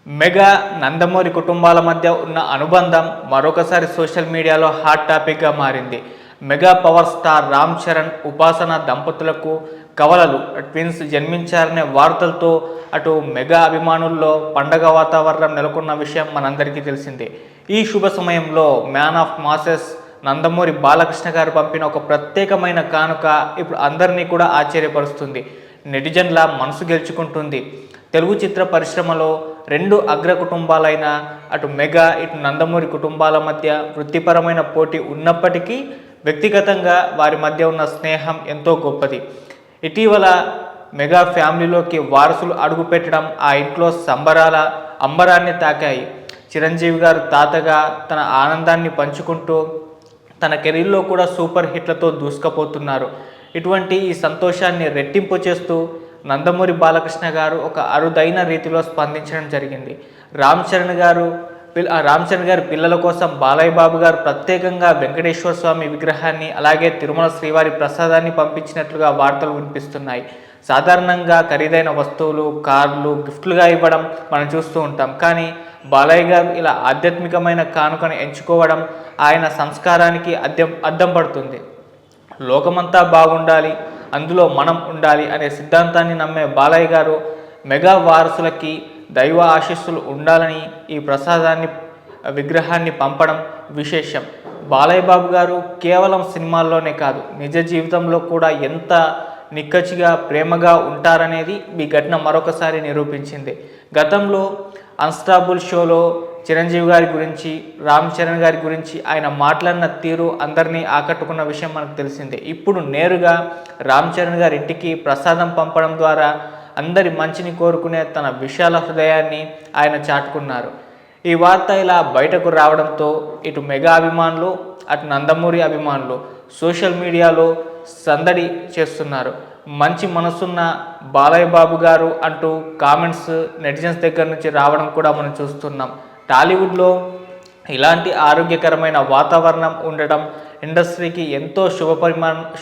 Mega Nandamuri కుటుంబాల మధ్య ఉన్న అనుబంధం మరొకసారి సోషల్ మీడియాలో హాట్ టాపిక్గా మారింది. Mega power star Ram Charan, ఉపాసన దంపతులకు కవలలు ట్విన్స్ జన్మించారనే వార్తలతో అటు మెగా అభిమానుల్లో పండగ వాతావరణం నెలకొన్న విషయం మనందరికీ తెలిసిందే. ఈ శుభ సమయంలో man of masses Nandamuri Balakrishna గారు పంపిన ఒక ప్రత్యేకమైన కానుక ఇప్పుడు అందరినీ కూడా ఆశ్చర్యపరుస్తుంది, నెటిజన్ల మనసు గెలుచుకుంటుంది. తెలుగు చిత్ర పరిశ్రమలో రెండు అగ్ర కుటుంబాలైన అటు మెగా ఇటు నందమూరి కుటుంబాల మధ్య వృత్తిపరమైన పోటీ ఉన్నప్పటికీ వ్యక్తిగతంగా వారి మధ్య ఉన్న స్నేహం ఎంతో గొప్పది. ఇటీవల మెగా ఫ్యామిలీలోకి వారసులు అడుగుపెట్టడం ఆ ఇంట్లో సంబరాల అంబరాన్ని తాకాయి. చిరంజీవి గారు తాతగా తన ఆనందాన్ని పంచుకుంటూ తన కెరీర్లో కూడా సూపర్ హిట్లతో దూసుకుపోతున్నారు. ఇటువంటి ఈ సంతోషాన్ని రెట్టింపు చేస్తూ నందమూరి బాలకృష్ణ గారు ఒక అరుదైన రీతిలో స్పందించడం జరిగింది. రామ్ చరణ్ గారి పిల్లల కోసం బాలయ్య బాబు గారు ప్రత్యేకంగా వెంకటేశ్వర స్వామి విగ్రహాన్ని అలాగే తిరుమల శ్రీవారి ప్రసాదాన్ని పంపించినట్లుగా వార్తలు వినిపిస్తున్నాయి. సాధారణంగా ఖరీదైన వస్తువులు, కార్లు గిఫ్ట్లుగా ఇవ్వడం మనం చూస్తూ ఉంటాం. కానీ బాలయ్య గారు ఇలా ఆధ్యాత్మికమైన కానుకను ఎంచుకోవడం ఆయన సంస్కారానికి అద్దం పడుతుంది. లోకమంతా బాగుండాలి, అందులో మనం ఉండాలి అనే సిద్ధాంతాన్ని నమ్మే బాలయ్య గారు మెగా వారసులకి దైవ ఆశీస్సులు ఉండాలని ఈ ప్రసాదాన్ని విగ్రహాన్ని పంపడం విశేషం. బాలయ్య బాబు గారు కేవలం సినిమాల్లోనే కాదు, నిజ జీవితంలో కూడా ఎంత నిక్కచ్చిగా ప్రేమగా ఉంటారనేది ఈ ఘటన మరొకసారి నిరూపించింది. గతంలో అన్స్టాబుల్ షోలో చిరంజీవి గారి గురించి, రామ్ చరణ్ గారి గురించి ఆయన మాట్లాడిన తీరు అందరినీ ఆకట్టుకున్న విషయం మనకు తెలిసిందే. ఇప్పుడు నేరుగా రామ్ చరణ్ గారి ఇంటికి ప్రసాదం పంపడం ద్వారా అందరి మంచిని కోరుకునే తన విశాల హృదయాన్ని ఆయన చాటుకున్నారు. ఈ వార్త ఇలా బయటకు రావడంతో ఇటు మెగా అభిమానులు అటు నందమూరి అభిమానులు సోషల్ మీడియాలో సందడి చేస్తున్నారు. మంచి మనసున్న బాలయ్య బాబు గారు అంటూ కామెంట్స్ నెటిజన్స్ దగ్గర నుంచి రావడం కూడా మనం చూస్తున్నాం. టాలీవుడ్లో ఇలాంటి ఆరోగ్యకరమైన వాతావరణం ఉండటం ఇండస్ట్రీకి ఎంతో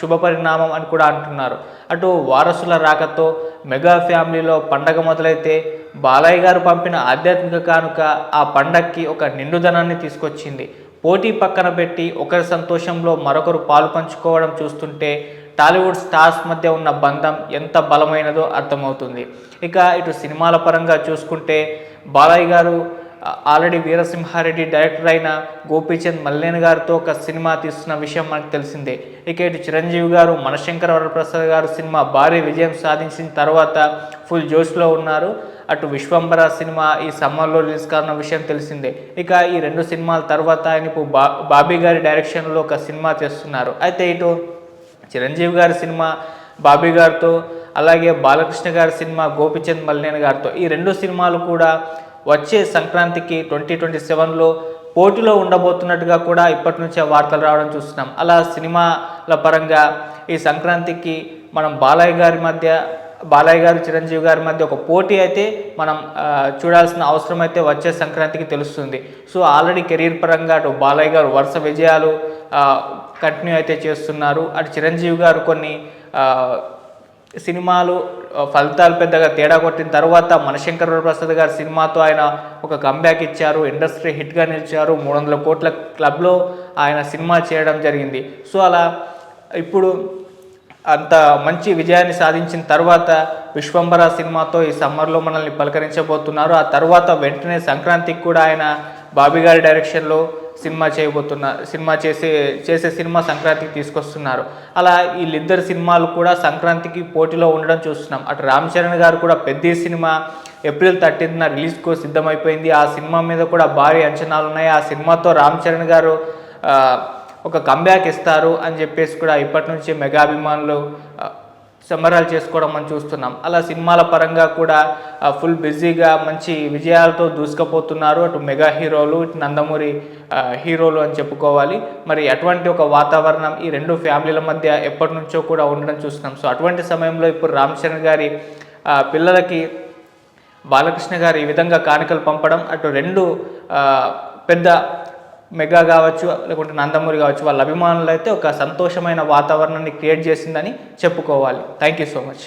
శుభపరిణామం అని కూడా అంటున్నారు. అటు వారసుల రాకతో మెగా ఫ్యామిలీలో పండగ మొదలైతే బాలయ్య గారు పంపిన ఆధ్యాత్మిక కానుక ఆ పండగకి ఒక నిండుదనాన్ని తీసుకొచ్చింది. పోటీ పక్కన పెట్టి ఒకరి సంతోషంలో మరొకరు పాలు పంచుకోవడం చూస్తుంటే టాలీవుడ్ స్టార్స్ మధ్య ఉన్న బంధం ఎంత బలమైనదో అర్థమవుతుంది. ఇక ఇటు సినిమాల పరంగా చూసుకుంటే బాలయ్య గారు ఆల్రెడీ వీరసింహారెడ్డి డైరెక్టర్ అయిన గోపీచంద్ మల్లేన్ గారితో ఒక సినిమా తీస్తున్న విషయం మనకు తెలిసిందే. ఇక ఇటు చిరంజీవి గారు మనశంకర వరప్రసాద్ గారు సినిమా భారీ విజయం సాధించిన తర్వాత ఫుల్ జోష్లో ఉన్నారు. అటు విశ్వంబర సినిమా ఈ సమ్మర్లో రిలీజ్ కానున్న విషయం తెలిసిందే. ఇక ఈ రెండు సినిమాల తర్వాత ఆయన ఇప్పుడు బాబీ గారి డైరెక్షన్లో ఒక సినిమా చేస్తున్నారు. అయితే ఇటు చిరంజీవి గారి సినిమా బాబీ గారితో అలాగే బాలకృష్ణ గారి సినిమా గోపీచంద్ మల్లేన్ గారితో ఈ రెండు సినిమాలు కూడా వచ్చే సంక్రాంతికి 2027లో పోటీలో ఉండబోతున్నట్టుగా కూడా ఇప్పటి నుంచే వార్తలు రావడం చూస్తున్నాం. అలా సినిమాల పరంగా ఈ సంక్రాంతికి మనం బాలయ్య గారు చిరంజీవి గారి మధ్య ఒక పోటీ అయితే మనం చూడాల్సిన అవసరం అయితే వచ్చే సంక్రాంతికి తెలుస్తుంది. సో ఆల్రెడీ కెరీర్ పరంగా అటు బాలయ్య గారు వరుస విజయాలు కంటిన్యూ అయితే చేస్తున్నారు. అటు చిరంజీవి గారు కొన్ని సినిమాలు ఫలితాలు పెద్దగా తేడా కొట్టిన తర్వాత మనశంకర వరప్రసాద్ గారి సినిమాతో ఆయన ఒక కంబ్యాక్ ఇచ్చారు, ఇండస్ట్రీ హిట్గా నిలిచారు, 300 కోట్ల క్లబ్లో ఆయన సినిమా చేయడం జరిగింది. సో అలా ఇప్పుడు అంత మంచి విజయాన్ని సాధించిన తర్వాత విశ్వంబర సినిమాతో ఈ సమ్మర్లో మనల్ని పలకరించబోతున్నారు. ఆ తర్వాత వెంటనే సంక్రాంతికి కూడా ఆయన బాబీ గారి డైరెక్షన్లో సినిమా చేసే సినిమా సంక్రాంతికి తీసుకొస్తున్నారు. అలా వీళ్ళిద్దరు సినిమాలు కూడా సంక్రాంతికి పోటీలో ఉండడం చూస్తున్నాం. అటు రామ్ చరణ్ గారు కూడా పెద్ద సినిమా ఏప్రిల్ 13న రిలీజ్కు సిద్ధమైపోయింది. ఆ సినిమా మీద కూడా భారీ అంచనాలు ఉన్నాయి. ఆ సినిమాతో రామ్ చరణ్ గారు ఒక కంబ్యాక్ ఇస్తారు అని చెప్పేసి కూడా ఇప్పటి నుంచి మెగా అభిమానులు సంబరాలు చేసుకోవడం మనం చూస్తున్నాం. అలా సినిమాల పరంగా కూడా ఫుల్ బిజీగా మంచి విజయాలతో దూసుకుపోతున్నారు అటు మెగా హీరోలు ఇటు నందమూరి హీరోలు అని చెప్పుకోవాలి. మరి అటువంటి ఒక వాతావరణం ఈ రెండు ఫ్యామిలీల మధ్య ఎప్పటి నుంచో కూడా ఉండడం చూస్తున్నాం. సో అటువంటి సమయంలో ఇప్పుడు రామ్ చరణ్ గారి పిల్లలకి బాలకృష్ణ గారు ఈ విధంగా కానుకలు పంపడం అటు రెండు పెద్ద మెగా కావచ్చు లేకుంటే నందమూరి కావచ్చు వాళ్ళ అభిమానులు అయితే ఒక సంతోషమైన వాతావరణాన్ని క్రియేట్ చేసిందని చెప్పుకోవాలి. Thank you so much.